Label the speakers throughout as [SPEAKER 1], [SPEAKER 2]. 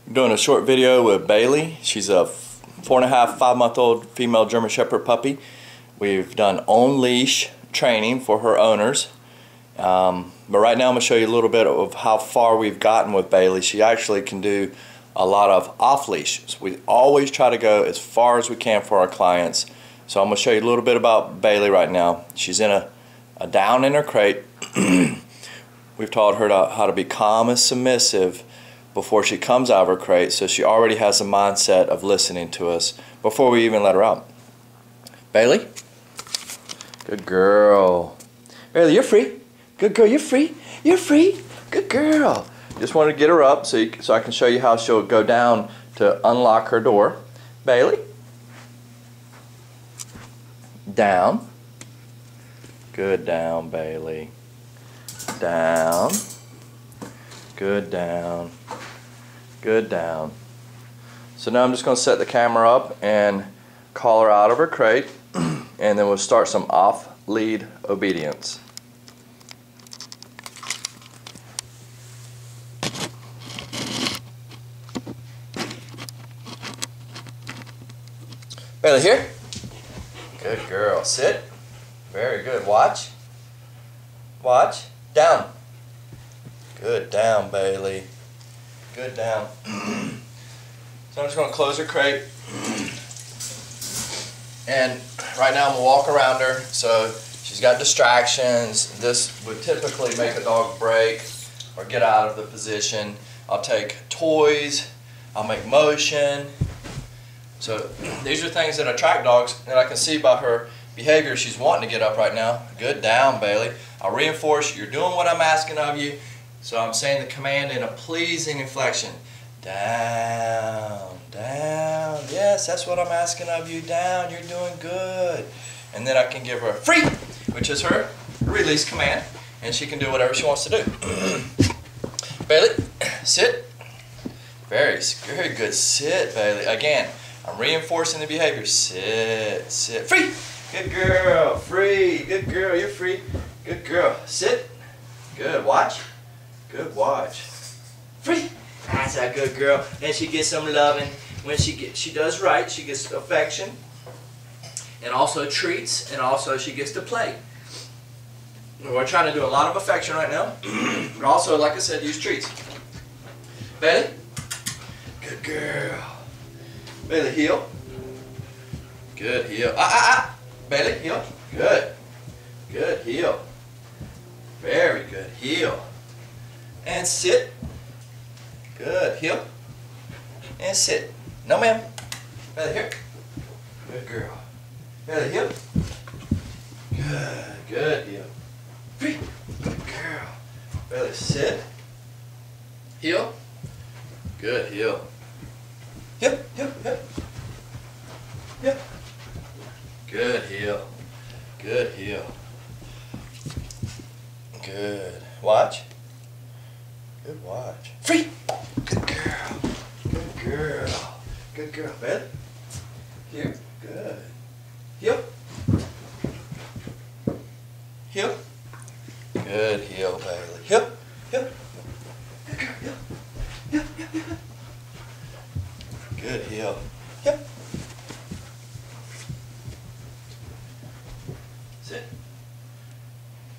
[SPEAKER 1] I'm doing a short video with Bailey. She's a 4.5, 5-month-old female German Shepherd puppy. We've done on leash training for her owners. But right now I'm going to show you a little bit of how far we've gotten with Bailey. She actually can do a lot of off leash. So we always try to go as far as we can for our clients. So I'm going to show you a little bit about Bailey right now. She's in a down in her crate. We've taught her how to be calm and submissive before she comes out of her crate, so she already has a mindset of listening to us before we even let her out. Bailey? Good girl. Bailey, you're free. Good girl, you're free. You're free. Good girl. Just want to get her up so I can show you how she'll go down to unlock her door. Bailey? Down. Good down, Bailey. Down. Good down. Good down. So now I'm just going to set the camera up and call her out of her crate, and then we'll start some off lead obedience. Bailey, here. Good girl. Sit. Very good. Watch. Watch. Down. Good down, Bailey. Good down. So I'm just going to close her crate. And right now I'm going to walk around her. So she's got distractions. This would typically make a dog break or get out of the position. I'll take toys. I'll make motion. So these are things that attract dogs, and I can see by her behavior she's wanting to get up right now. Good down, Bailey. I'll reinforce you're doing what I'm asking of you. So I'm saying the command in a pleasing inflection. Down, down. Yes, that's what I'm asking of you. Down, you're doing good. And then I can give her free, which is her release command, and she can do whatever she wants to do. Bailey, sit. Very good. Sit, Bailey. Again, I'm reinforcing the behavior. Sit, sit. Free. Good girl. Free. Good girl. You're free. Good girl. Sit. Good. Watch. Good watch. Free. That's a good girl. And she gets some loving. When she does right, she gets affection, and also treats, and also she gets to play. We're trying to do a lot of affection right now, but also, like I said, use treats. Bailey. Good girl. Bailey, heel. Good, heel. Bailey, heel. Good. Good, heel. Very good, heel. And sit. Good, heel. And sit. No, ma'am. Bailey, here. Good girl. Bailey, heel. Good, good, heel. Free. Good girl. Bailey, sit. Heel. Good, heel. Hip, hip, hip. Hip. Good heel. Good heel. Good. Watch. Good watch. Free. Good girl. Good girl. Good girl. Bailey. Here. Good. Heel. Heel. Good heel, Bailey. Heel. Heel. Good girl. Heel. Heel. Heel. Heel. Good heel. Yep. Sit.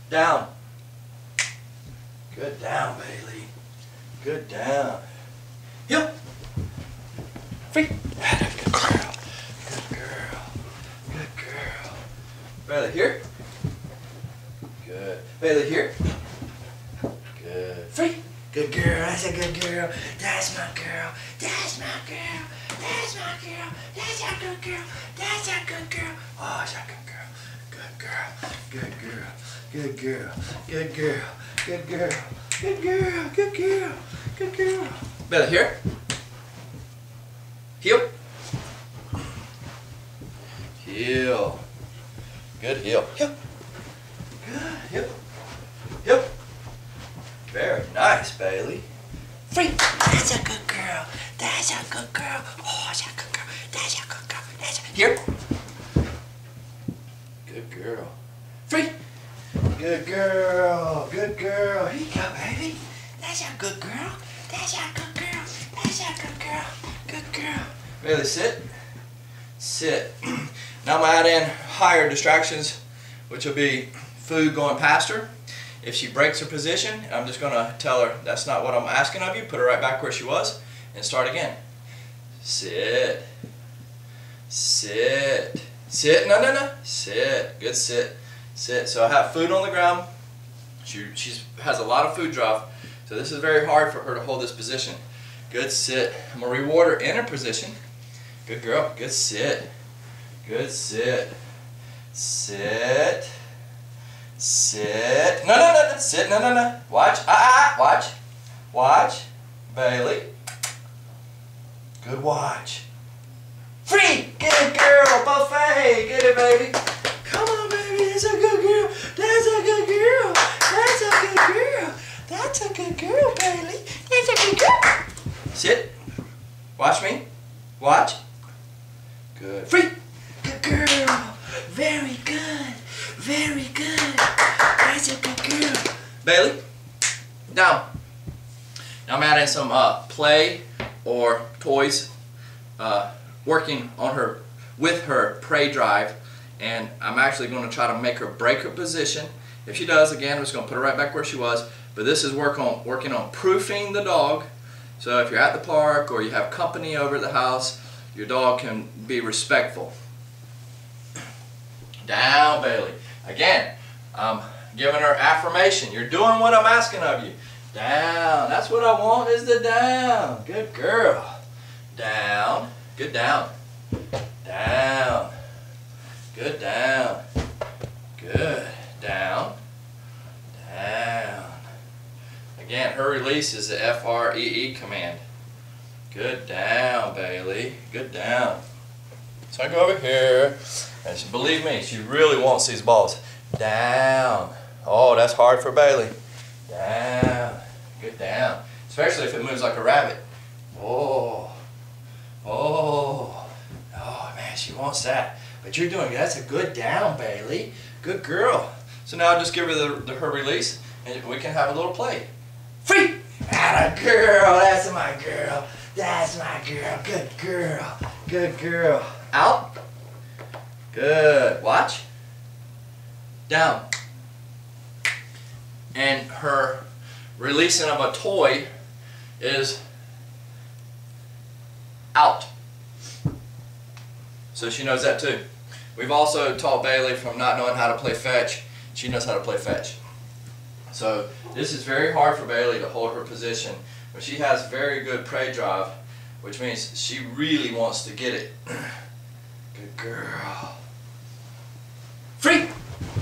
[SPEAKER 1] Down. Good down, Bailey. Good down. Heel. Free. Good girl. Good girl. Good girl. Bailey, here. Good. Bailey, here. Good. Free. Good girl. That's a good girl. That's my girl. That's my girl. That's my girl. That's a good girl. That's a good girl. Oh, that's a good girl. Good girl. Good girl. Good girl. Good girl. Good girl. Good girl. Good girl. Good girl. Bailey, here. Heel. Heel. Good heel. Heel. Good heel. Heel. Very nice, Bailey. Free. That's a good girl. That's a good girl. Oh, that's a good girl. That's a good girl. That's a... Here. Good girl. Free. Good girl. Good girl. Here you go, baby. That's a good girl. That's a good girl. That's a good girl. girl. Bailey, sit. Sit. Now I'm going to add in higher distractions, which will be food going past her. If she breaks her position, I'm just going to tell her that's not what I'm asking of you. Put her right back where she was and start again. Sit. Sit. Sit. No, no, no. Sit. Good sit. Sit. So I have food on the ground. She has a lot of food drop. So this is very hard for her to hold this position. Good sit. I'm going to reward her in her position. Good girl. Good sit. Good sit. Sit. Sit. No, no, no, no. Sit. No, no, no. Watch. Watch. Watch. Bailey. Good watch. Free. Good girl. Buffet. Get it, baby. Come on, baby. That's a good girl. That's a good girl. That's a good girl. That's a good girl, Bailey. That's a good girl. Sit. Watch me. Watch. Good. Free. Good girl. Very good. Very good. That's a good girl. Bailey. Down. Now I'm adding some play or toys, working on her with her prey drive, and I'm actually going to try to make her break her position. If she does, again, I'm just going to put her right back where she was. But this is working on proofing the dog. So if you're at the park or you have company over at the house, your dog can be respectful. Down, Bailey. Again, I'm giving her affirmation. You're doing what I'm asking of you. Down. That's what I want is the down. Good girl. Down. Good down. Down. Good down. Good. Down. Down. Again, her release is the FREE command. Good down, Bailey. Good down. So I go over here, and believe me, she really wants these balls. Down. Oh, that's hard for Bailey. Down. Good down. Especially if it moves like a rabbit. Oh. Oh. Oh, man, she wants that. But you're doing, that's a good down, Bailey. Good girl. So now I'll just give her her release, and we can have a little play. Free! Atta girl, that's my girl. That's my girl. Good girl. Good girl. Out. Good. Watch. Down. And her releasing of a toy is out. So she knows that too. We've also taught Bailey from not knowing how to play fetch. She knows how to play fetch. So this is very hard for Bailey to hold her position, but she has very good prey drive, which means she really wants to get it. Good girl. Free!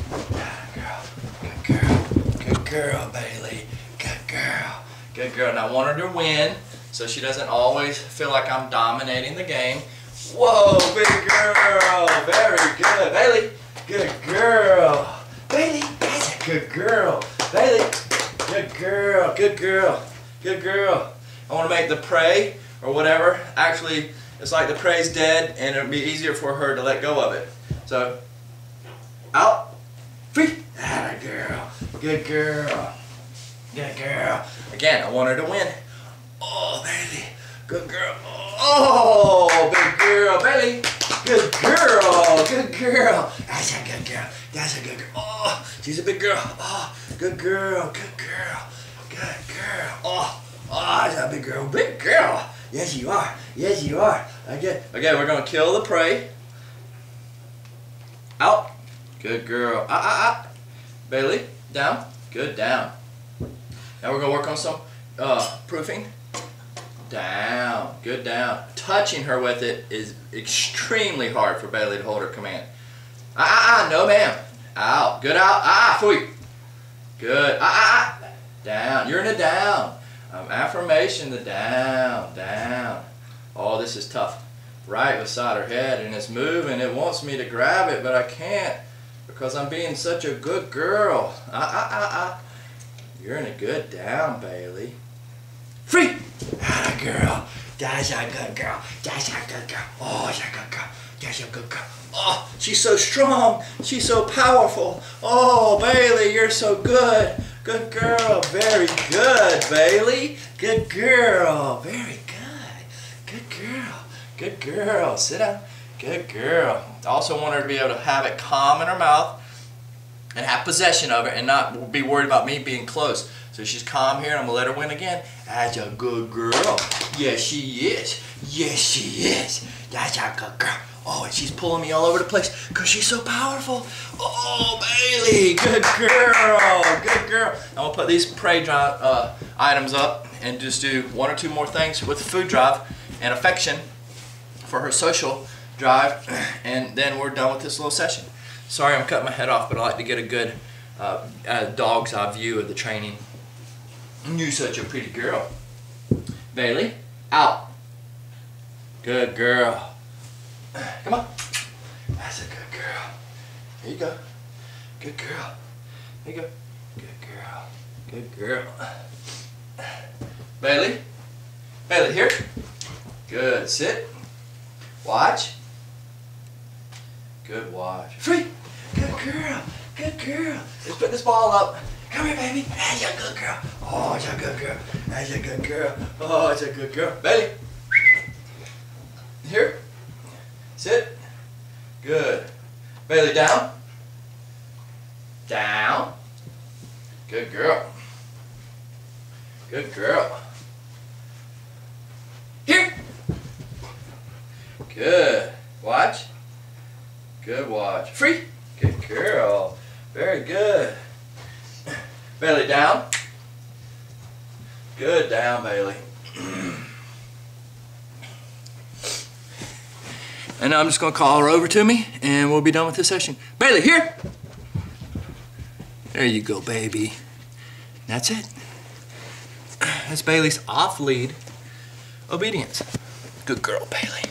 [SPEAKER 1] Good girl. Good girl. Good girl, Bailey. Good girl. Good girl. Now I want her to win, so she doesn't always feel like I'm dominating the game. Whoa, big girl. Very good. Bailey. Good girl. Bailey, that's a good girl. Bailey, good girl, good girl, good girl. I want to make the prey or whatever. Actually, it's like the prey's dead and it'll be easier for her to let go of it. So, out, free. Atta girl, good girl, good girl. Again, I want her to win. Oh, Bailey, good girl. Oh, big girl, Bailey. Good girl, good girl. That's a good girl. That's a good girl. Oh, she's a big girl. Oh, good girl, good girl, good girl. Oh, that's a big girl. Big girl. Yes, you are. Yes, you are. Okay, we're going to kill the prey. Out. Good girl. Bailey, down. Good, down. Now we're going to work on some proofing. Down. Good down. Touching her with it is extremely hard for Bailey to hold her command. No ma'am. Out. Good out. Fui. Good. Down. You're in a down. Affirmation, the down. Down. Oh, this is tough. Right beside her head, and it's moving. It wants me to grab it, but I can't because I'm being such a good girl. You're in a good down, Bailey. Free! Atta girl. That's a good girl. That's a good girl. Oh, that's a good girl. That's a good girl. Oh, she's so strong. She's so powerful. Oh, Bailey, you're so good. Good girl. Very good, Bailey. Good girl. Very good. Good girl. Good girl. Sit down. Good girl. I also want her to be able to have it calm in her mouth and have possession of it and not be worried about me being close. So she's calm here, and I'm going to let her win again. That's a good girl. Yes, she is. Yes, she is. That's a good girl. Oh, and she's pulling me all over the place because she's so powerful. Oh, Bailey, good girl. Good girl. I'm going to put these prey drive items up and just do 1 or 2 more things with food drive and affection for her social drive, and then we're done with this little session. Sorry I'm cutting my head off, but I like to get a good dog's eye view of the training. You're such a pretty girl. Bailey, out. Good girl. Come on. That's a good girl. Here you go. Good girl. Here you go. Good girl. Good girl. Bailey. Bailey, here. Good. Sit. Watch. Good watch. Free. Good girl. Good girl. Let's put this ball up. Come here, baby. That's a good girl. Oh, it's a good girl. That's a good girl. Oh, it's a good girl. Bailey. Here. Sit. Good. Bailey, down. Down. Good girl. Good girl. Here. Good. Watch. Good watch. Free. Good girl. Very good. Bailey, down. Good. Down, Bailey. And now I'm just going to call her over to me, and we'll be done with this session. Bailey, here. There you go, baby. That's it. That's Bailey's off-lead obedience. Good girl, Bailey.